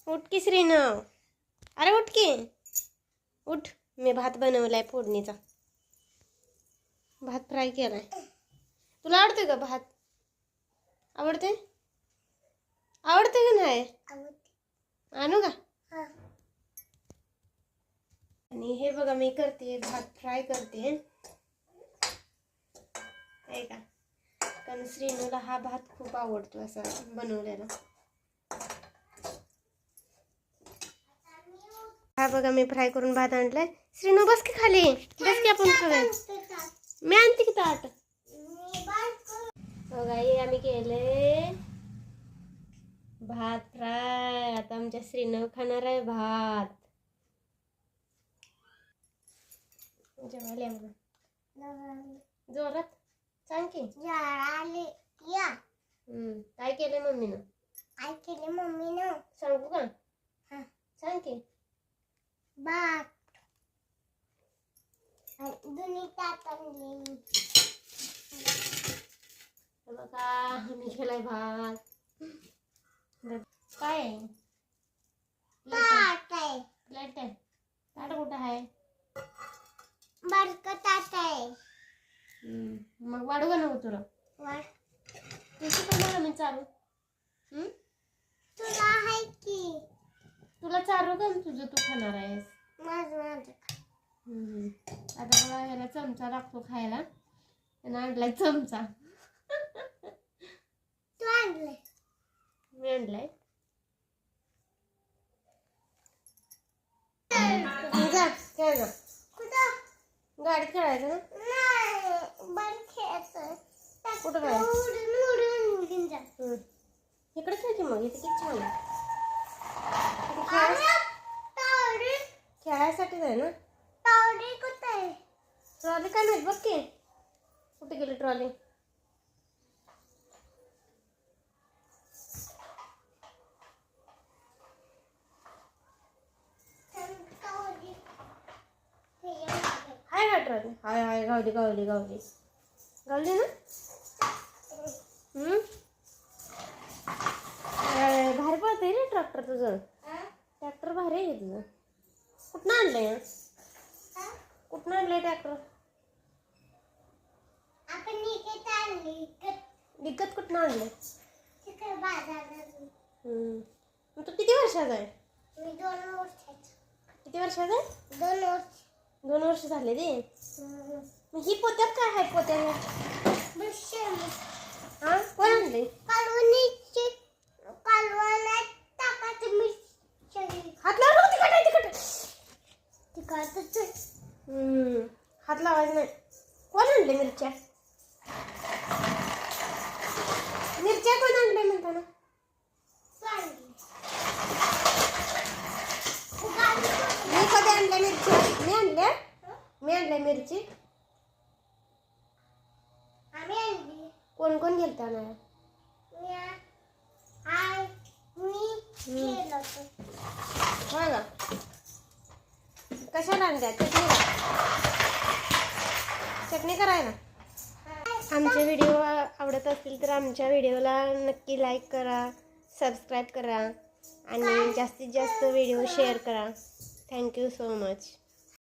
उठ की श्रीनव, अरे उठ की, उठ. मी भात बनवलाय फोडणीचा. भात फ्राय केलाय. तुला आवडते का भात? आवडते? आवडते का नाही? आणू का? आणि हे बघा मी करते भात फ्राय करते. आहे का? कारण श्रीनूला हा भात खूप आवडतो असा बनवलेला. हा बघा मी फ्राय करून भात आणलाय. श्रीनू बस की खाली, बस की आपण खाऊया. मी आणते की ताट. बघा हे आम्ही केले भात फ्राय. आता आमच्या श्रीनू खाणार आहे भात. जेवायला म्हणा जोरात सांग की. काय केलंय मम्मीनं? काय केले मम्मीनं सांगू का? सांग की. भात दोन्ही ताट आणले. बघा आम्ही केलाय भात. काय आहे? ताट आहे. प्लेट आहे. ताट कुठं आहे? बारकं ताट आहे. मग वाढू का नको तुला? वाढ. तुझी पण मला मी चालू. तुला आहे की. तुला चालू का तुझं तू खाणार आहेस? माझं. आता बघा याला चमचा लागतो खायला. त्यानं आणलाय चमचा. तू आणलाय? मी आणलाय. जा खेळ जा. कुठं? गाडीत खेळायचं ना? नाही बरं खेळायचं. कुठं काय? इकडे खेळ की मग. इथे किती छान आहे. खेळायसाठीच आहे ना? ट्रॉली कुठे आहे? ट्रॉली काय माहित बघ की. कुठे गेली ट्रॉली? हाय का ट्रॉली? हाय हाय गावली गावली गावली गावली ना. भारी पळतंय रे ट्रॅक्टर तुझं. ट्रॅक्टर भारी आहे तुझं. कुठनं आणलंय? कुठनं आणलंय ट्रॅक्टर? आपण विकत कुठनं आणलंय? तू किती वर्षाचा आहे? मी 2 वर्षाचा. किती वर्षाचा आहे? 2 वर्ष. 2 वर्ष झाले रे. मग ही पोत्यात काय आहे? पोत्यात हा कोण आणले? हात लावू नको. तिखट आहे तिखट. हात लावायचं नाही. कोण आणले मिरच्या? मिरच्या कोण आणले म्हणताना? मी कधी आणल्या मिरच्या? मी आणल्या मिरची. कोण कोण गेलता ना? होय का? कशाला आणल्या? चटणी करायला. आमचे व्हिडिओ आवडत असतील तर आमच्या व्हिडिओला नक्की लाईक करा, सबस्क्राईब करा आणि जास्तीत जास्त व्हिडिओ शेअर करा. Thank you so much.